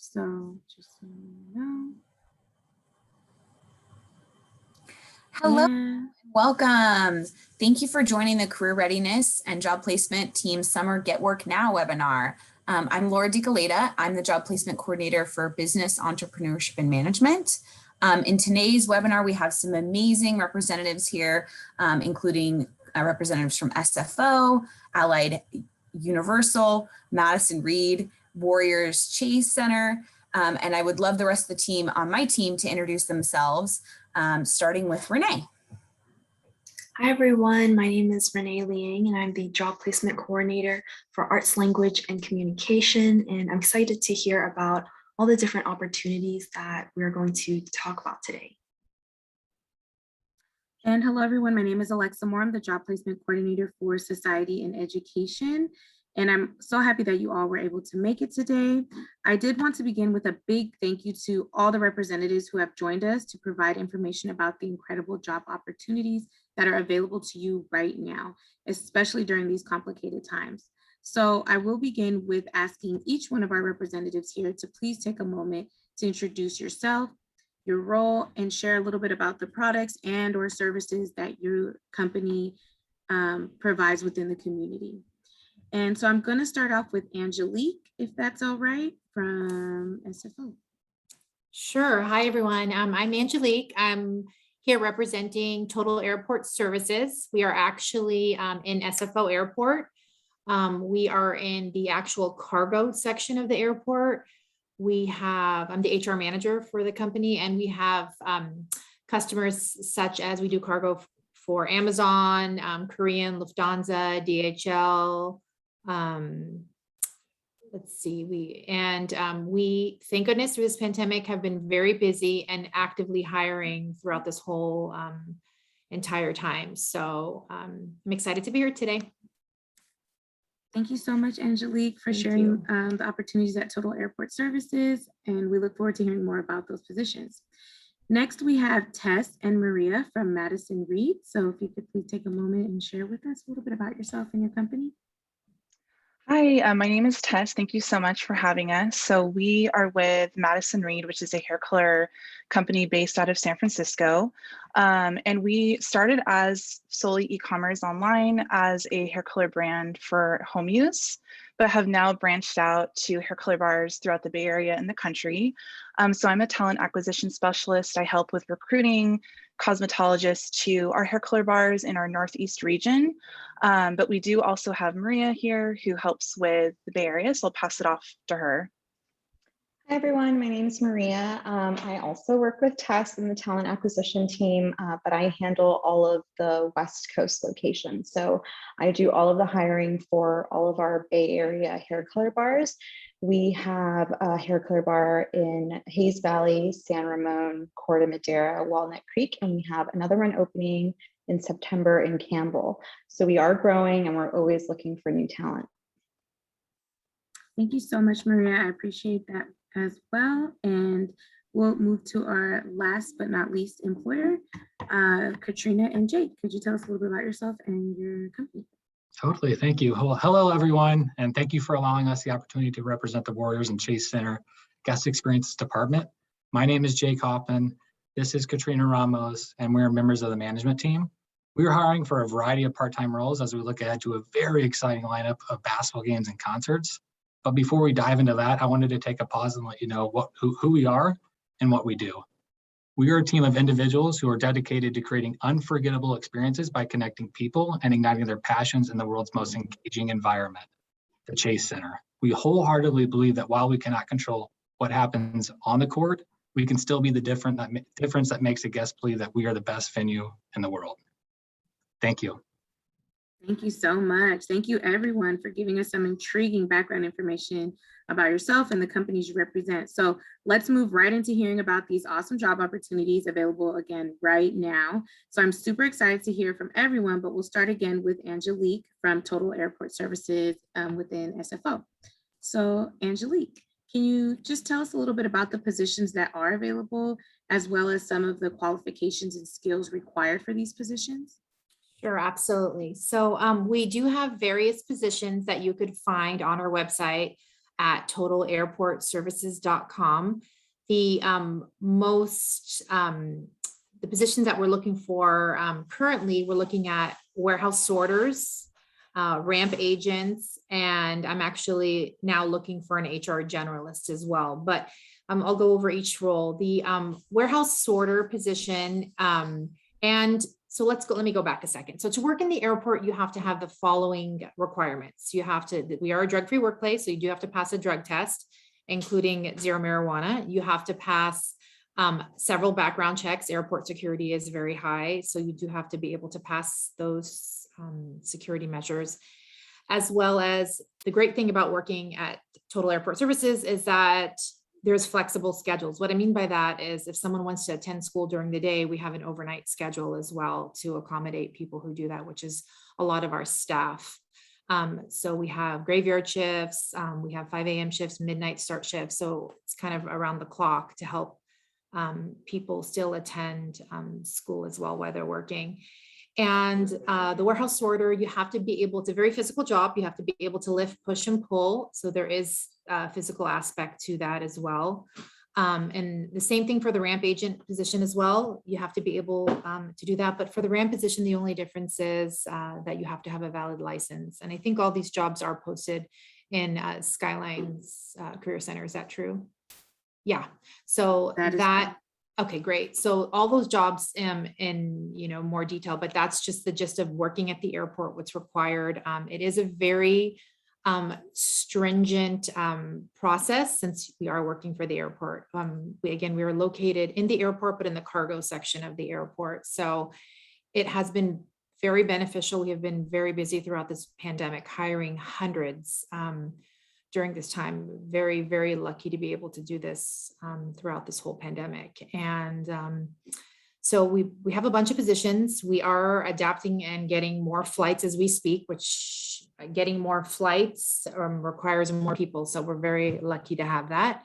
So just so you know. Hello, welcome. Thank you for joining the Career Readiness and Job Placement Team Summer Get Work Now webinar. I'm Laura DiColeta. I'm the Job Placement Coordinator for Business Entrepreneurship and Management. In today's webinar, we have some amazing representatives here, including representatives from SFO, Allied Universal, Madison Reed, Warriors Chase Center, and I would love the rest of the team on my team to introduce themselves, starting with Renee. Hi everyone, my name is Renee Liang and I'm the Job Placement Coordinator for Arts, Language, and Communication, and I'm excited to hear about all the different opportunities that we're going to talk about today. And hello everyone, my name is Alexa Moore. I'm the Job Placement Coordinator for Society and Education. And I'm so happy that you all were able to make it today. I did want to begin with a big thank you to all the representatives who have joined us to provide information about the incredible job opportunities that are available to you right now, especially during these complicated times. So I will begin with asking each one of our representatives here to please take a moment to introduce yourself, your role, and share a little bit about the products and or services that your company provides within the community. And so I'm going to start off with Angelique, if that's all right, from SFO. Sure. Hi, everyone. I'm Angelique. I'm here representing Total Airport Services. We are actually in SFO Airport. We are in the actual cargo section of the airport. I'm the HR manager for the company, and we have customers such as we do cargo for Amazon, Korean, Lufthansa, DHL. Let's see, we, thank goodness through this pandemic, have been very busy and actively hiring throughout this whole entire time. So I'm excited to be here today. Thank you so much, Angelique, for sharing the opportunities at Total Airport Services, and we look forward to hearing more about those positions. Next, we have Tess and Maria from Madison Reed. So if you could please take a moment and share with us a little bit about yourself and your company. Hi, my name is Tess. Thank you so much for having us. So we are with Madison Reed, which is a hair color company based out of San Francisco. And we started as solely e-commerce online as a hair color brand for home use, but have now branched out to hair color bars throughout the Bay Area and the country. So I'm a talent acquisition specialist. I help with recruiting cosmetologists to our hair color bars in our Northeast region. But we do also have Maria here who helps with the Bay Area, so I'll pass it off to her. Hi everyone, my name is Maria. I also work with Tess in the talent acquisition team, but I handle all of the West Coast locations. So I do all of the hiring for all of our Bay Area hair color bars. We have a hair color bar in Hayes Valley, San Ramon, Corte Madera, Walnut Creek, and we have another one opening in September in Campbell. So we are growing and we're always looking for new talent. Thank you so much, Maria. I appreciate that as well. And we'll move to our last but not least employer, Katrina and Jake. Could you tell us a little bit about yourself and your company? Totally, thank you. Well, hello everyone, and thank you for allowing us the opportunity to represent the Warriors and Chase Center Guest Experiences Department. My name is Jake Hoffman. This is Katrina Ramos, and we're members of the management team. We are hiring for a variety of part-time roles as we look ahead to a very exciting lineup of basketball games and concerts. But before we dive into that, I wanted to take a pause and let you know who we are and what we do. We are a team of individuals who are dedicated to creating unforgettable experiences by connecting people and igniting their passions in the world's most engaging environment, the Chase Center. We wholeheartedly believe that while we cannot control what happens on the court, we can still be the difference that makes a guest believe that we are the best venue in the world. Thank you. Thank you so much. Thank you everyone for giving us some intriguing background information about yourself and the companies you represent. So let's move right into hearing about these awesome job opportunities available again right now. So I'm super excited to hear from everyone, but we'll start again with Angelique from Total Airport Services within SFO. So Angelique, can you just tell us a little bit about the positions that are available, as well as some of the qualifications and skills required for these positions? Sure, absolutely. So we do have various positions that you could find on our website. at totalairportservices.com. The the positions that we're looking for currently, we're looking at warehouse sorters, ramp agents, and I'm actually now looking for an HR generalist as well. But I'll go over each role. The warehouse sorter position, and so let me go back a second. So to work in the airport, you have to have the following requirements. We are a drug-free workplace, so you do have to pass a drug test, including zero marijuana. You have to pass several background checks. Airport security is very high, so you do have to be able to pass those security measures. As well as, the great thing about working at Total Airport Services is that there's flexible schedules. What I mean by that is, if someone wants to attend school during the day, we have an overnight schedule as well to accommodate people who do that, which is a lot of our staff. So we have graveyard shifts, we have 5 a.m. shifts, midnight start shifts. So it's kind of around the clock to help people still attend school as well while they're working. And the warehouse sorter, you have to be able, it's a very physical job. You have to be able to lift, push, and pull. So there is a physical aspect to that as well. And the same thing for the ramp agent position as well. You have to be able to do that. But for the ramp position, the only difference is that you have to have a valid license. And I think all these jobs are posted in Skyline's Career Center. Is that true? Yeah. So that okay, great. So all those jobs in more detail, but that's just the gist of working at the airport, what's required. It is a very stringent process, since we are working for the airport. We are located in the airport, but in the cargo section of the airport. So it has been very beneficial. We have been very busy throughout this pandemic, hiring hundreds during this time. Very, very lucky to be able to do this throughout this whole pandemic. And so we have a bunch of positions. We are adapting and getting more flights as we speak, which getting more flights requires more people. So we're very lucky to have that.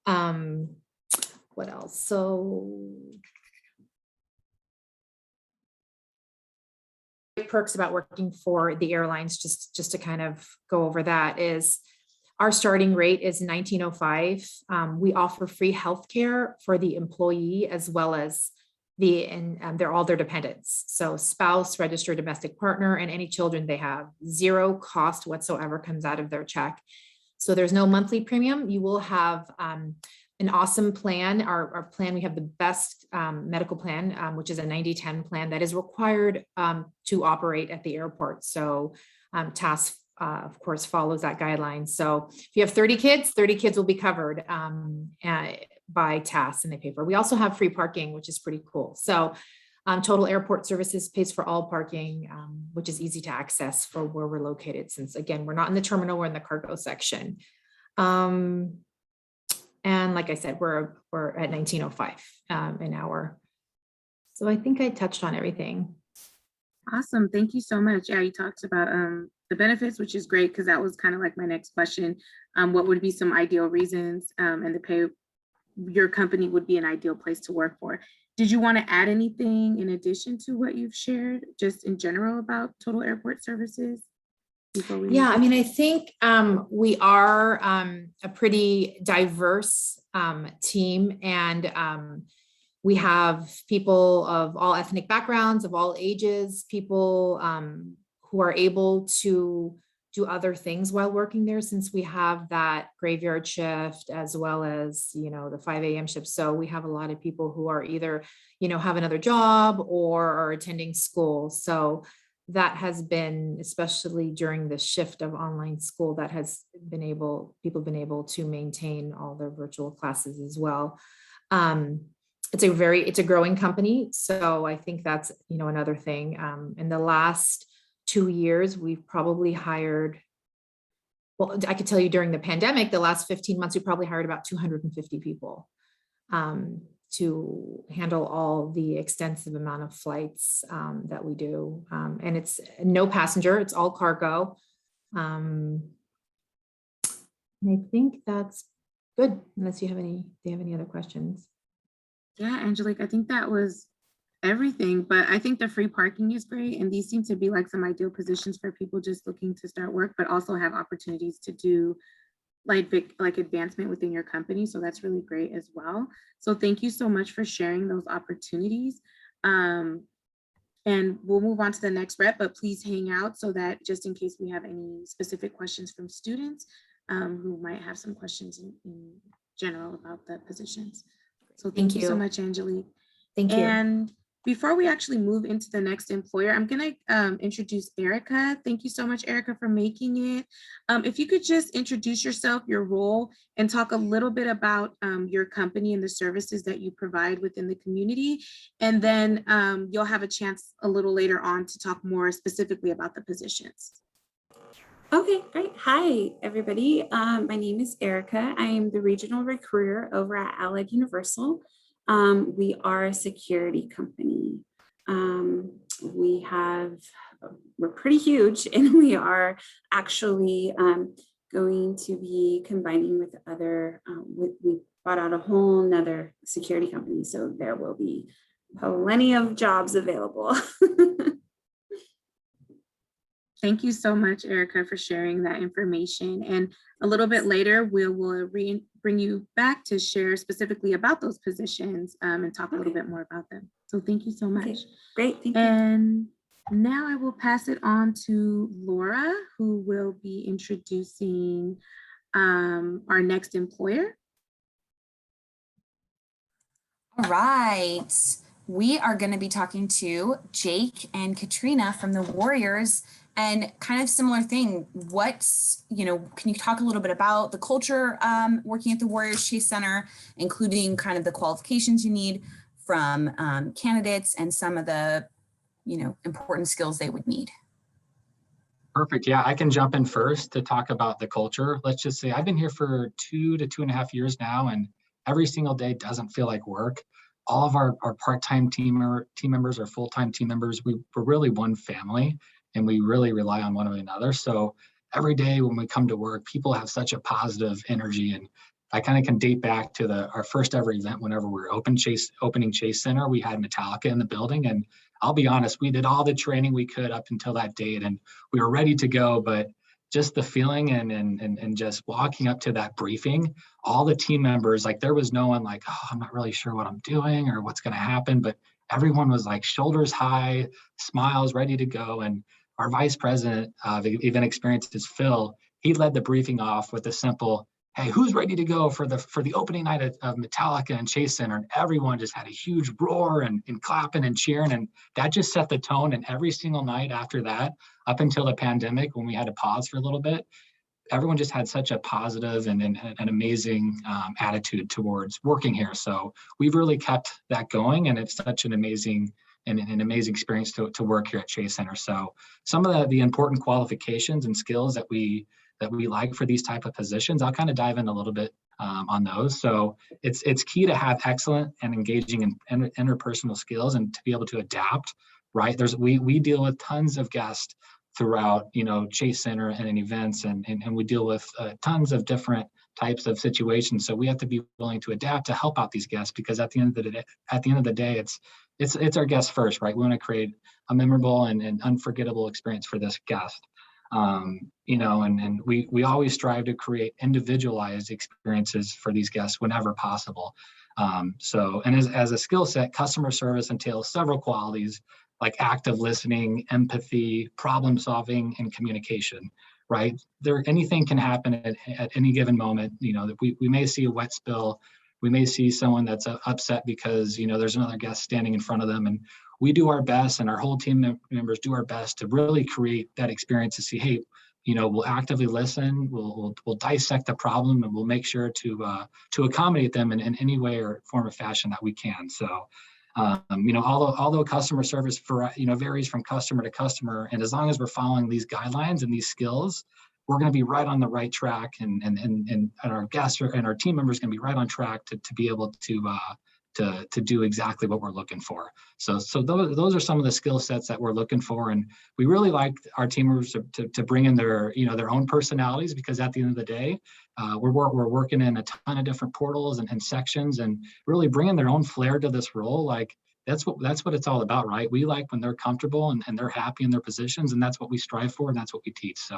What else? So perks about working for the airlines, just to kind of go over that, is our starting rate is $19.05. We offer free healthcare for the employee as well as they're all their dependents. So spouse, registered domestic partner, and any children they have. Zero cost whatsoever comes out of their check. So there's no monthly premium. You will have an awesome plan. Our plan, we have the best medical plan, which is a 90-10 plan that is required to operate at the airport. So TAS, of course, follows that guideline. So if you have 30 kids will be covered by TAS, and they pay for it. We also have free parking, which is pretty cool. So Total Airport Services pays for all parking, which is easy to access for where we're located, since, again, we're not in the terminal, we're in the cargo section. And like I said, we're at $19.05 an hour. So I think I touched on everything. Awesome. Thank you so much. Yeah, you talked about the benefits, which is great, because that was kind of like my next question. What would be some ideal reasons and the pay your company would be an ideal place to work for? Did you want to add anything in addition to what you've shared, just in general, about Total Airport Services? Yeah, I mean, I think we are a pretty diverse team, and we have people of all ethnic backgrounds, of all ages, people who are able to do other things while working there, since we have that graveyard shift as well as, the 5 a.m. shift. So we have a lot of people who are either, have another job or are attending school. So that has been, especially during the shift of online school, that has been people have been able to maintain all their virtual classes as well. It's a growing company. So I think that's, another thing. In the last 2 years, we've probably hired, well, I could tell you during the pandemic, the last 15 months, we probably hired about 250 people to handle all the extensive amount of flights that we do. And it's no passenger, it's all cargo. And I think that's good, unless you have any other questions. Yeah, Angelique, I think that was everything, but I think the free parking is great. And these seem to be like some ideal positions for people just looking to start work, but also have opportunities to do like advancement within your company. So that's really great as well. So thank you so much for sharing those opportunities. And we'll move on to the next rep, but please hang out so that just in case we have any specific questions from students who might have some questions in general about the positions. So thank you so much, Angelique. Thank you. And before we actually move into the next employer, I'm going to introduce Erica. Thank you so much, Erica, for making it. If you could just introduce yourself, your role, and talk a little bit about your company and the services that you provide within the community. And then you'll have a chance a little later on to talk more specifically about the positions. Okay, great. Hi, everybody. My name is Erica. I am the regional recruiter over at Allied Universal. We are a security company. We're pretty huge, and we are actually going to be combining with other, we bought out a whole nother security company, so there will be plenty of jobs available. Thank you so much, Erica, for sharing that information. And a little bit later, we'll bring you back to share specifically about those positions and talk a little bit more about them. So thank you so much. Okay, great, thank you. And now I will pass it on to Laura, who will be introducing our next employer. All right. We are going to be talking to Jake and Katrina from the Warriors, and kind of similar thing. Can you talk a little bit about the culture working at the Warriors Chase Center, including kind of the qualifications you need from candidates and some of the, important skills they would need? Perfect. Yeah, I can jump in first to talk about the culture. Let's just say I've been here for 2 to 2.5 years now, and every single day doesn't feel like work. All of our part-time team members or full-time team members, we're really one family, and we really rely on one another. So every day when we come to work, people have such a positive energy. And I kind of can date back to our first ever event whenever we were opening Chase Center. We had Metallica in the building, and I'll be honest, we did all the training we could up until that date, and we were ready to go. But just the feeling and just walking up to that briefing, all the team members, like there was no one like, oh, I'm not really sure what I'm doing or what's going to happen, but everyone was like shoulders high, smiles, ready to go. And our vice president of event experiences, Phil, he led the briefing off with a simple, hey, who's ready to go for the opening night of Metallica and Chase Center? And everyone just had a huge roar and clapping and cheering. And that just set the tone. And every single night after that, up until the pandemic, when we had to pause for a little bit, everyone just had such a positive and an amazing attitude towards working here. So we've really kept that going, and it's such an amazing experience to work here at Chase Center. So some of the important qualifications and skills that we like for these type of positions, I'll kind of dive in a little bit on those. So it's key to have excellent and engaging and interpersonal skills and to be able to adapt, right? We deal with tons of guests throughout, Chase Center and in events, and we deal with tons of different types of situations. So we have to be willing to adapt to help out these guests, because at the end of the day, it's our guests first, right? We want to create a memorable and unforgettable experience for this guest. And we always strive to create individualized experiences for these guests whenever possible. As a skill set, customer service entails several qualities like active listening, empathy, problem solving, and communication, right? Anything can happen at any given moment. That we may see a wet spill, we may see someone that's upset because there's another guest standing in front of them, and we do our best, and our whole team members do our best to really create that experience to see, hey, we'll actively listen, we'll dissect the problem, and we'll make sure to accommodate them in any way or form or fashion that we can. So, although customer service varies from customer to customer, and as long as we're following these guidelines and these skills, we're going to be right on the right track, and our guests and our team members going to be right on track to be able to do exactly what we're looking for. So those are some of the skill sets that we're looking for, and we really like our team members to bring in their own personalities, because at the end of the day, we're working in a ton of different portals and sections, and really bringing their own flair to this role. Like that's what it's all about, right? We like when they're comfortable and they're happy in their positions, and that's what we strive for, and that's what we teach. So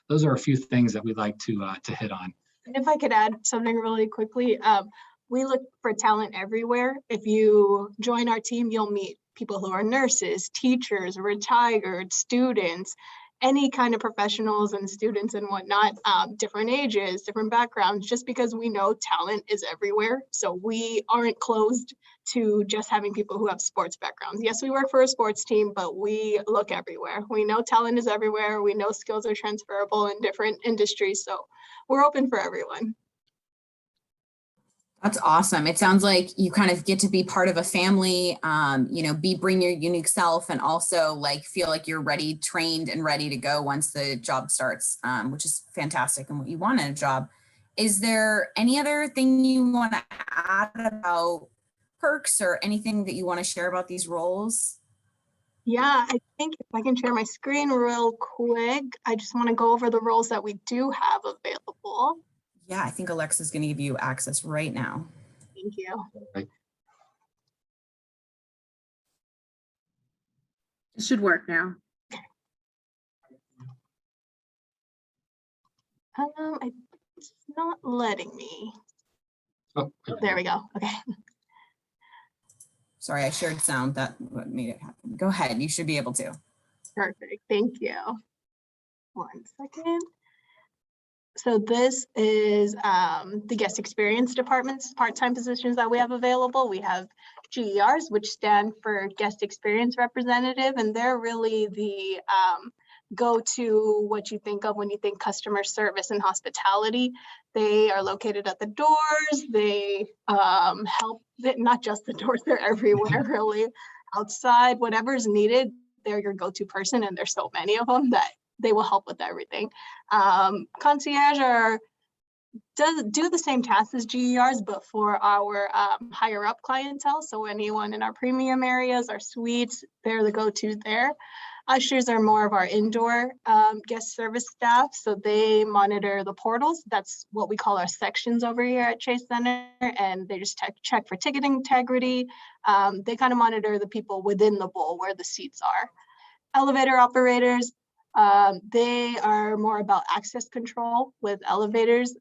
those are a few things that we'd like to hit on. And if I could add something really quickly, we look for talent everywhere. If you join our team, you'll meet people who are nurses, teachers, retired, students, any kind of professionals and students and whatnot, different ages, different backgrounds, just because we know talent is everywhere. So we aren't closed to just having people who have sports backgrounds. Yes, we work for a sports team, but we look everywhere. We know talent is everywhere. We know skills are transferable in different industries. So we're open for everyone. That's awesome. It sounds like you kind of get to be part of a family, bring your unique self and also like feel like you're ready, trained and ready to go once the job starts, which is fantastic and what you want in a job. Is there any other thing you want to add about perks or anything that you want to share about these roles? Yeah, I think if I can share my screen real quick, I just want to go over the roles that we do have available. Yeah, I think Alexa's going to give you access right now. Thank you. Right. It should work now. It's not letting me. Oh, There we go. Okay. Sorry, I shared sound. That what made it happen. Go ahead. You should be able to. Perfect. Thank you. 1 second. So this is the guest experience department's part-time positions that we have available. We have GERs, which stand for guest experience representative, and they're really the go-to what you think of when you think customer service and hospitality. They are located at the doors. They help, not just the doors, they're everywhere really. Outside, whatever's needed, they're your go-to person, and there's so many of them that they will help with everything. Concierge do the same tasks as GERs, but for our higher up clientele. So anyone in our premium areas, our suites, they're the go-to there. Ushers are more of our indoor guest service staff. So they monitor the portals. That's what we call our sections over here at Chase Center. And they just check for ticket integrity. They kind of monitor the people within the bowl where the seats are. Elevator operators, they are more about access control with elevators.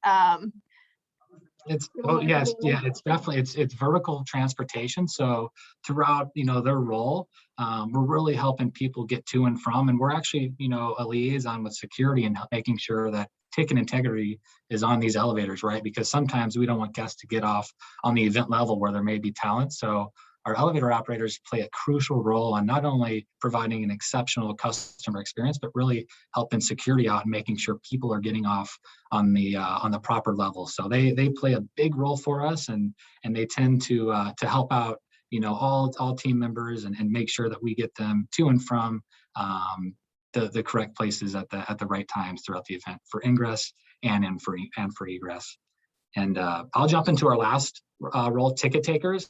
It's it's definitely it's vertical transportation. So throughout their role, we're really helping people get to and from, and we're actually a liaison with security and making sure that ticket integrity is on these elevators, right? Because sometimes we don't want guests to get off on the event level where there may be talent. So our elevator operators play a crucial role on not only providing an exceptional customer experience, but really helping security out and making sure people are getting off on the proper level. So they play a big role for us, and they tend to help out all team members and make sure that we get them to and from the correct places at the right times throughout the event for ingress and for egress. And I'll jump into our last role, ticket takers.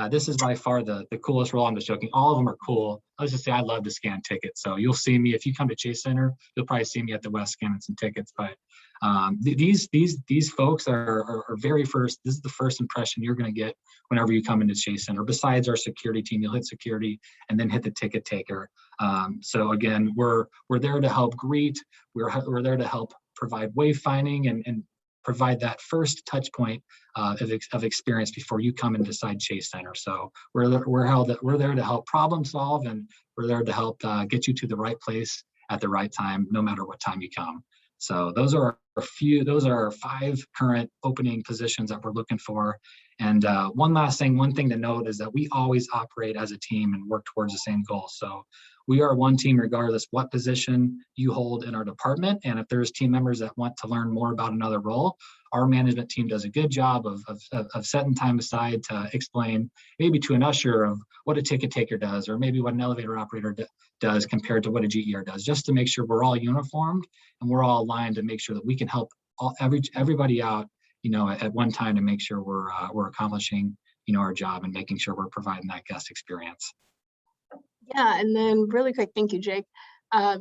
This is by far the coolest role. I'm just joking. All of them are cool. Let's just say I love to scan tickets. So you'll see me, if you come to Chase Center, you'll probably see me at the West scanning some tickets. But these folks are very first. This is the first impression you're going to get whenever you come into Chase Center. Besides our security team, you'll hit security and then hit the ticket taker. So again, we're there to help greet. We're there to help provide wayfinding and provide that first touch point of experience before you come and decide Chase Center. So we're there to help problem solve, and we're there to help get you to the right place at the right time, no matter what time you come. So those are 5 current opening positions that we're looking for. And one thing to note is that we always operate as a team and work towards the same goal. So we are one team regardless what position you hold in our department. And if there's team members that want to learn more about another role, our management team does a good job of setting time aside to explain maybe to an usher of what a ticket taker does, or maybe what an elevator operator does compared to what a GER does, just to make sure we're all uniformed and we're all aligned to make sure that we can help everybody out, at one time to make sure we're accomplishing, our job and making sure we're providing that guest experience. Yeah, and then really quick, thank you, Jake.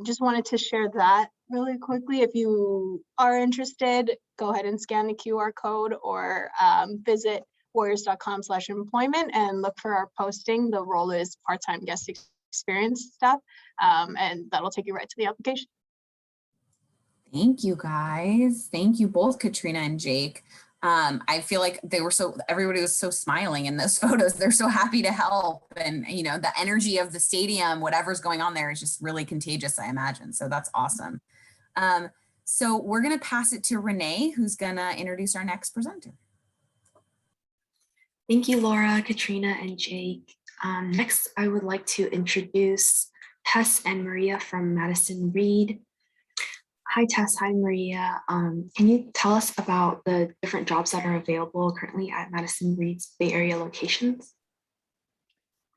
Just wanted to share that really quickly. If you are interested, go ahead and scan the QR code or visit warriors.com/employment and look for our posting. The role is part-time guest experience staff, and that'll take you right to the application. Thank you guys. Thank you both, Katrina and Jake. I feel like everybody was so smiling in those photos. They're so happy to help. And, you know, the energy of the stadium, whatever's going on there is just really contagious, I imagine. So that's awesome. So we're going to pass it to Renee, who's going to introduce our next presenter. Thank you, Laura, Katrina, and Jake. Next, I would like to introduce Tess and Maria from Madison Reed. Hi, Tess. Hi, Maria. Can you tell us about the different jobs that are available currently at Madison Reed's Bay Area locations?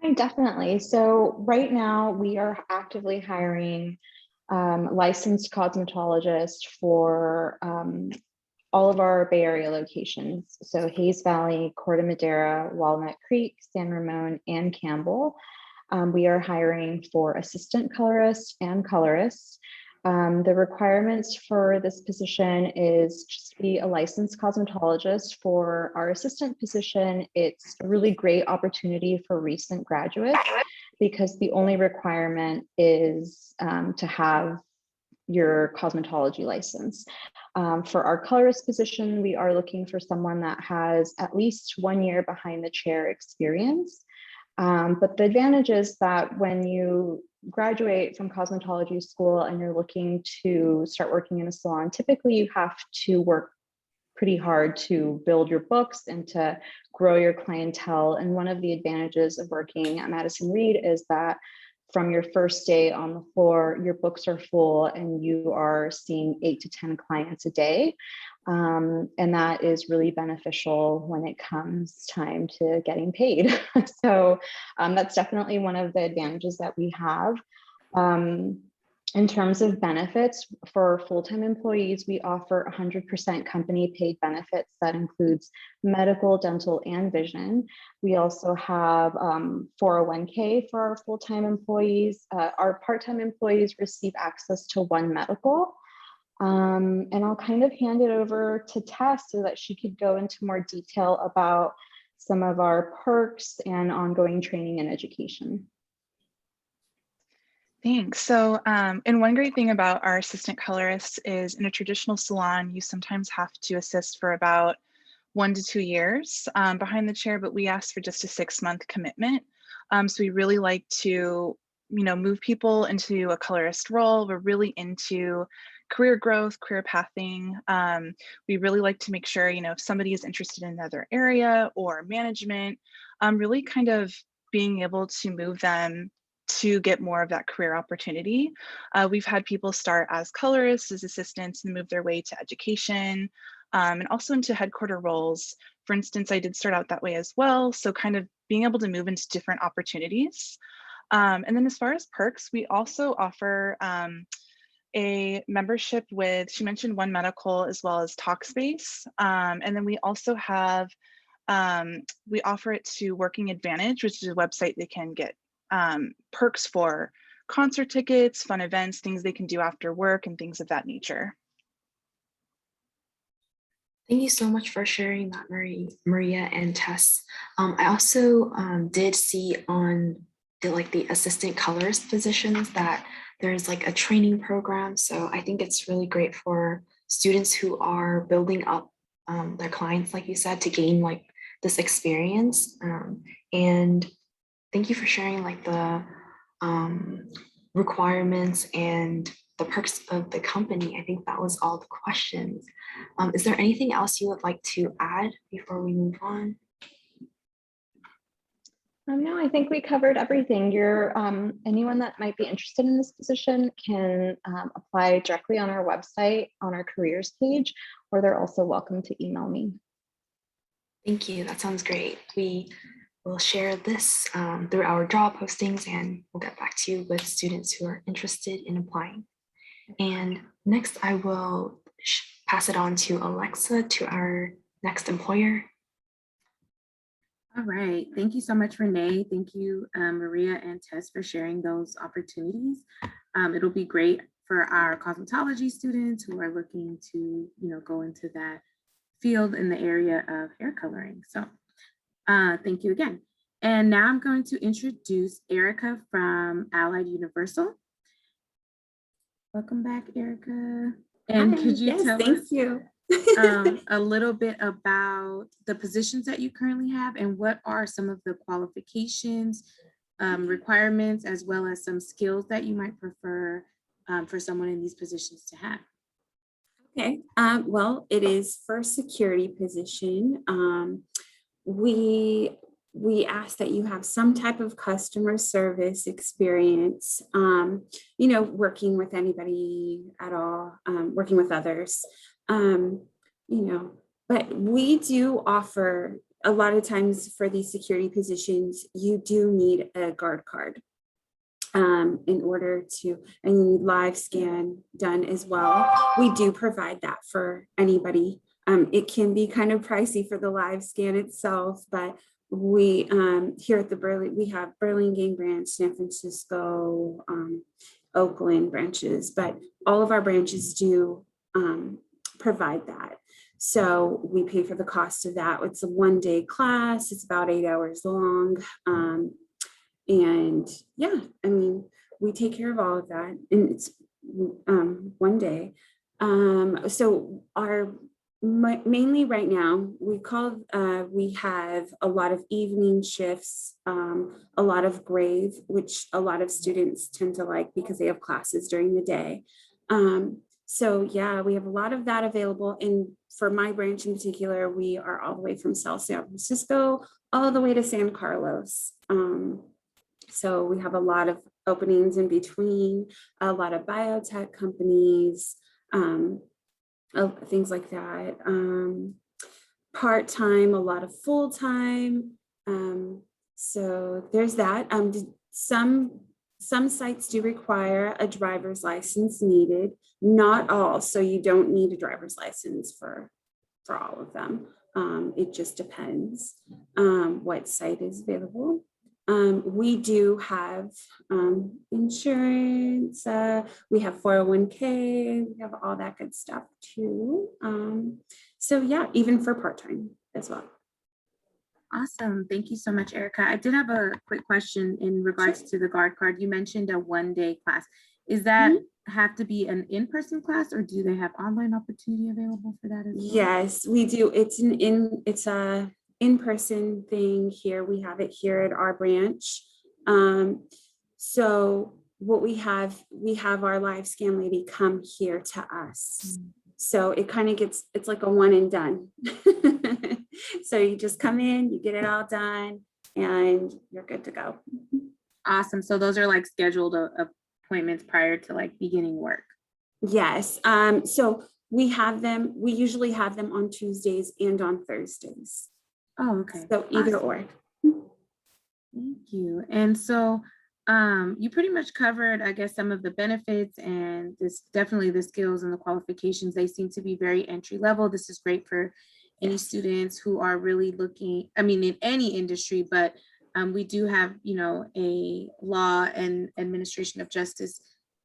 Hi, definitely. So right now we are actively hiring licensed cosmetologists for all of our Bay Area locations. So Hayes Valley, Corte Madera, Walnut Creek, San Ramon, and Campbell. We are hiring for assistant colorists and colorists. The requirements for this position is just to be a licensed cosmetologist. For our assistant position, it's a really great opportunity for recent graduates because the only requirement is to have your cosmetology license. For our colorist position, we are looking for someone that has at least 1 year behind the chair experience. But the advantage is that when you graduate from cosmetology school and you're looking to start working in a salon, typically you have to work pretty hard to build your books and to grow your clientele. And one of the advantages of working at Madison Reed is that from your first day on the floor, your books are full and you are seeing 8 to 10 clients a day. And that is really beneficial when it comes time to getting paid. So that's definitely one of the advantages that we have. In terms of benefits for full-time employees, we offer 100% company paid benefits that includes medical, dental, and vision. We also have 401k for our full-time employees. Our part-time employees receive access to one medical. And I'll kind of hand it over to Tess so that she could go into more detail about some of our perks and ongoing training and education. Thanks. So, and one great thing about our assistant colorists is in a traditional salon, you sometimes have to assist for about 1 to 2 years behind the chair, but we ask for just a 6-month commitment. So we really like to, move people into a colorist role. We're really into career growth, career pathing. We really like to make sure, if somebody is interested in another area or management, really kind of being able to move them to get more of that career opportunity. We've had people start as colorists, as assistants, and move their way to education, and also into headquarter roles. For instance, I did start out that way as well. So kind of being able to move into different opportunities. And then as far as perks, we also offer a membership with, she mentioned One Medical as well as Talkspace. And then we also have, we offer it to Working Advantage, which is a website they can get perks for concert tickets, fun events, things they can do after work, and things of that nature. Thank you so much for sharing that, Maria and Tess. I also did see on the assistant colorist positions that there's like a training program. So I think it's really great for students who are building up their clients, like you said, to gain like this experience. And thank you for sharing like the requirements and the perks of the company. I think that was all the questions. Is there anything else you would like to add before we move on? No, I think we covered everything. Anyone that might be interested in this position can apply directly on our website, on our careers page, or they're also welcome to email me. Thank you. That sounds great. We will share this through our job postings, and we'll get back to you with students who are interested in applying. And next, I will pass it on to Alexa, to our next employer. All right. Thank you so much, Renee. Thank you, Maria and Tess, for sharing those opportunities. It'll be great for our cosmetology students who are looking to, go into that field in the area of hair coloring. So thank you again. And now I'm going to introduce Erica from Allied Universal. Welcome back, Erica. And Hi, could you yes, tell thank us you. a little bit about the positions that you currently have and what are some of the qualifications, requirements, as well as some skills that you might prefer for someone in these positions to have? Okay, well, it is for security position. We we ask that you have some type of customer service experience, working with anybody at all, working with others, um, you know, but we do offer a lot of times for these security positions, you do need a guard card in order to, and you need live scan done as well. We do provide that for anybody. It can be kind of pricey for the live scan itself, but we here at the we have Burlingame branch, San Francisco, Oakland branches, but all of our branches do provide that. So we pay for the cost of that. It's a 1-day class. It's about 8 hours long. And yeah, I mean, we take care of all of that, and it's 1 day. So our mainly right now, we have a lot of evening shifts, a lot of grave, which a lot of students tend to like because they have classes during the day. So yeah, we have a lot of that available. And for my branch in particular, we are all the way from South San Francisco all the way to San Carlos. So we have a lot of openings in between, a lot of biotech companies, things like that. Part-time, a lot of full-time. So there's that. Some sites do require a driver's license needed, not all. So you don't need a driver's license for all of them. It just depends what site is available. We do have insurance, we have 401k, we have all that good stuff too. So yeah, even for part-time as well. Awesome. Thank you so much, Erica. I did have a quick question in regards to the guard card. You mentioned a 1-day class. Is that have to be an in-person class, or do they have online opportunity available for that as well? Yes, we do. It's a in-person thing here. We have it here at our branch. So what we have our live scan lady come here to us. So it kind of it's like a one and done. So you just come in, you get it all done, and you're good to go. Awesome. So those are like scheduled appointments prior to like beginning work. Yes. So we usually have them on Tuesdays and on Thursdays. Oh, okay. So either awesome. or. Thank you. And so you pretty much covered, I guess, some of the benefits and definitely the skills and the qualifications. They seem to be very entry level. This is great for any students who are really looking, I mean, in any industry, but we do have, a law and administration of justice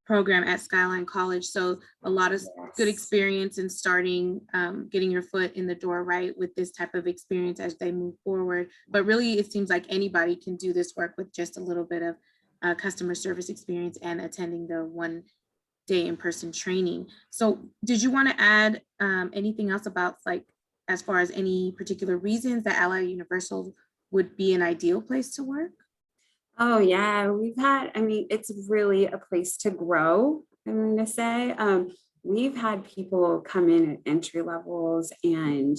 program at Skyline College. So a lot of good experience in starting, getting your foot in the door, right, with this type of experience as they move forward. But really, it seems like anybody can do this work with just a little bit of customer service experience and attending the 1-day in-person training. So did you want to add anything else about, like, as far as any particular reasons that Ally Universal would be an ideal place to work? Oh yeah, it's really a place to grow, I'm going to say. We've had people come in at entry levels, and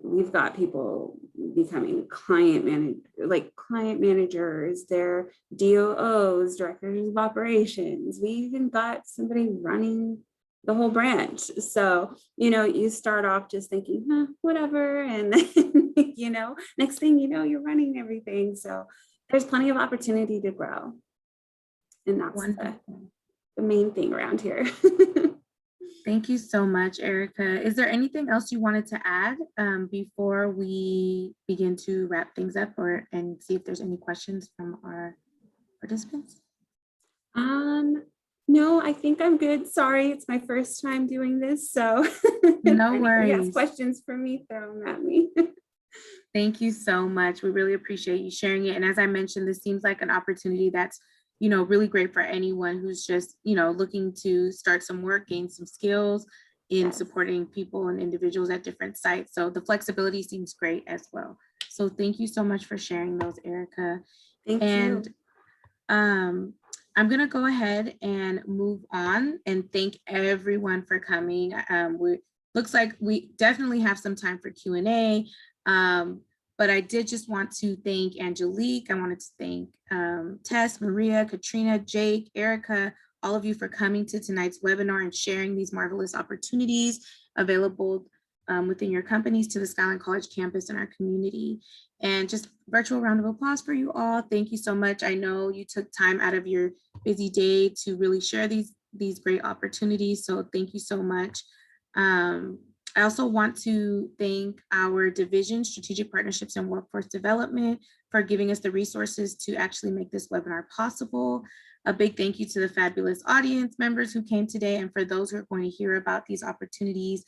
we've got people becoming client managers, they're DOOs, directors of operations. We even got somebody running the whole branch. So, you start off just thinking, whatever. And then, next thing you know, you're running everything. So there's plenty of opportunity to grow. And that's the main thing around here. Thank you so much, Erica. Is there anything else you wanted to add before we begin to wrap things up and see if there's any questions from our participants? No, I think I'm good. Sorry, it's my first time doing this. So no worries. If anybody has questions for me, throw them at me. Thank you so much. We really appreciate you sharing it. And as I mentioned, this seems like an opportunity that's, really great for anyone who's just, looking to start some work, gain some skills, in Yes. supporting people and individuals at different sites. So the flexibility seems great as well. So thank you so much for sharing those, Erica. Thank And you. I'm gonna go ahead and move on and thank everyone for coming. Looks like we definitely have some time for Q&A, but I did just want to thank Angelique. I wanted to thank Tess, Maria, Katrina, Jake, Erica, all of you for coming to tonight's webinar and sharing these marvelous opportunities available within your companies to the Skyline College campus and our community. And just virtual round of applause for you all. Thank you so much. I know you took time out of your busy day to really share these great opportunities. So thank you so much. I also want to thank our division, Strategic Partnerships and Workforce Development, for giving us the resources to actually make this webinar possible. A big thank you to the fabulous audience members who came today, and for those who are going to hear about these opportunities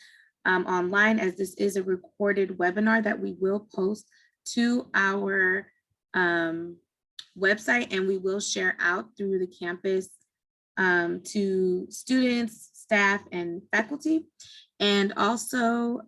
online, as this is a recorded webinar that we will post to our website, and we will share out through the campus to students, staff, and faculty. And also,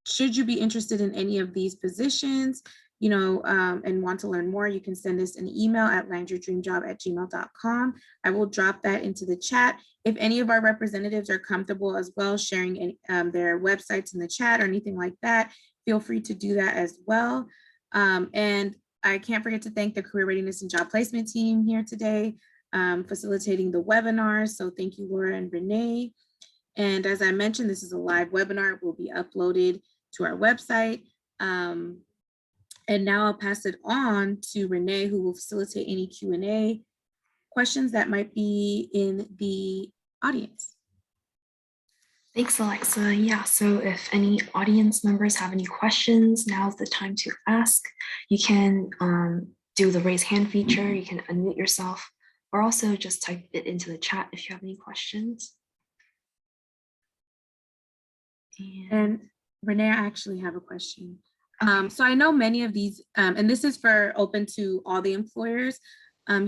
should you be interested in any of these positions, and want to learn more, you can send us an email at landyourdreamjob@gmail.com. I will drop that into the chat. If any of our representatives are comfortable as well sharing their websites in the chat or anything like that, feel free to do that as well. And I can't forget to thank the Career Readiness and Job Placement team here today, facilitating the webinar. So thank you, Laura and Renee. And as I mentioned, this is a live webinar. It will be uploaded to our website. And now I'll pass it on to Renee, who will facilitate any Q&A questions that might be in the audience. Thanks, Alexa. Yeah, so if any audience members have any questions, now's the time to ask. You can do the raise hand feature, you can unmute yourself, or also just type it into the chat if you have any questions. And Renee, I actually have a question. So I know many of these, and this is for open to all the employers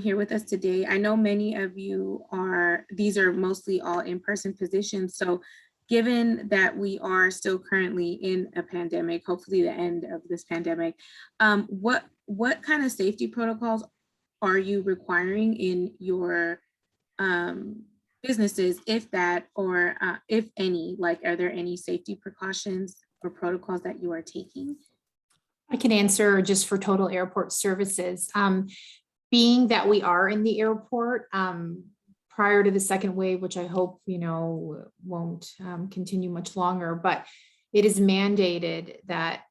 here with us today. I know many of you these are mostly all in-person positions. So given that we are still currently in a pandemic, hopefully the end of this pandemic, what kind of safety protocols are you requiring in your businesses, if that, or if any? Like, are there any safety precautions or protocols that you are taking? I can answer just for Total Airport Services. Being that we are in the airport prior to the second wave, which I hope won't continue much longer, but it is mandated that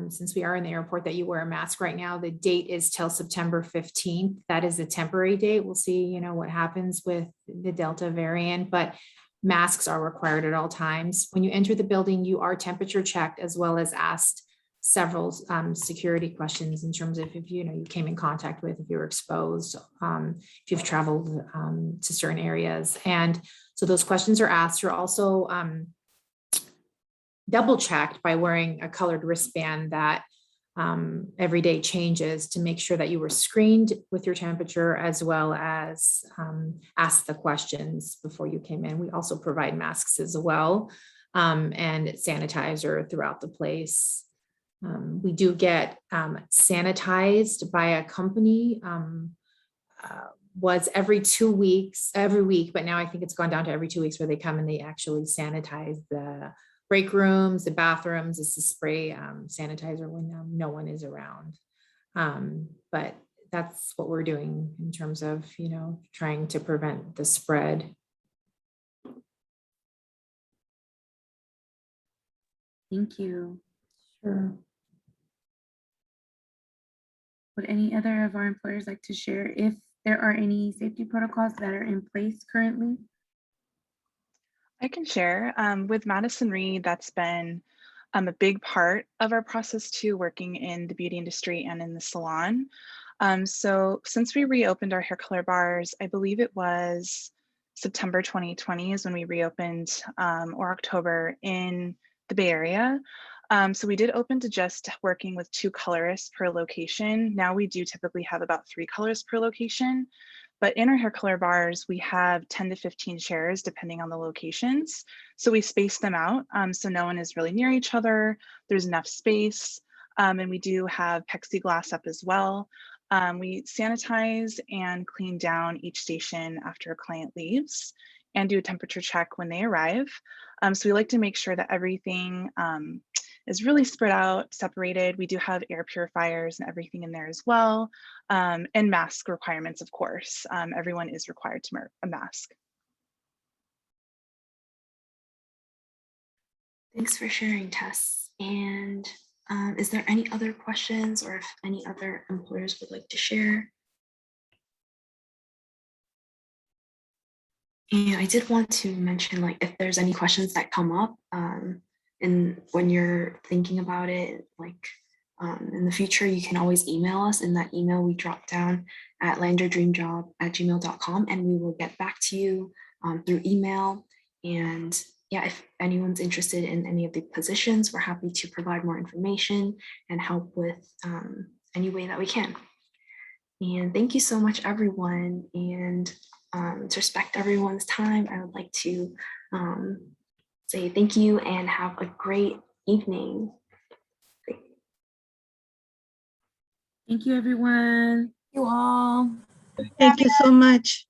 since we are in the airport that you wear a mask right now. The date is till September 15th. That is a temporary date. We'll see what happens with the Delta variant, but masks are required at all times. When you enter the building, you are temperature checked as well as asked several security questions in terms of if you came in contact with, if you're exposed, if you've traveled to certain areas. And so those questions are asked. You're also double checked by wearing a colored wristband that every day changes to make sure that you were screened with your temperature as well as asked the questions before you came in. We also provide masks as well and sanitizer throughout the place. We do get sanitized by a company, was every 2 weeks, every week, but now I think it's gone down to every 2 weeks where they come and they actually sanitize the break rooms, the bathrooms. It's a spray sanitizer when no one is around. But that's what we're doing in terms of, trying to prevent the spread. Thank you. Sure. Would any other of our employers like to share if there are any safety protocols that are in place currently? I can share. With Madison Reed, that's been a big part of our process too, working in the beauty industry and in the salon. So since we reopened our hair color bars, I believe it was September 2020 is when we reopened, or October in the Bay Area. So we did open to just working with 2 colorists per location. Now we do typically have about 3 colorists per location. But in our hair color bars, we have 10 to 15 chairs depending on the locations. So we space them out so no one is really near each other. There's enough space. And we do have plexiglass up as well. We sanitize and clean down each station after a client leaves and do a temperature check when they arrive. So we like to make sure that everything is really spread out, separated. We do have air purifiers and everything in there as well. And mask requirements, of course. Everyone is required to wear a mask. Thanks for sharing, Tess. And is there any other questions or if any other employers would like to share? And I did want to mention, like, if there's any questions that come up and when you're thinking about it, like in the future, you can always email us. In that email, we drop down at landyourdreamjob@gmail.com and we will get back to you through email. And yeah, if anyone's interested in any of the positions, we're happy to provide more information and help with any way that we can. And thank you so much, everyone. And to respect everyone's time, I would like to say thank you and have a great evening. Thank you, everyone. You all. Thank you so much.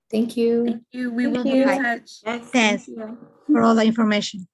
Thank you. Thank you. We Thank will be in you. touch. Yes, Tess, thank you. for all the information.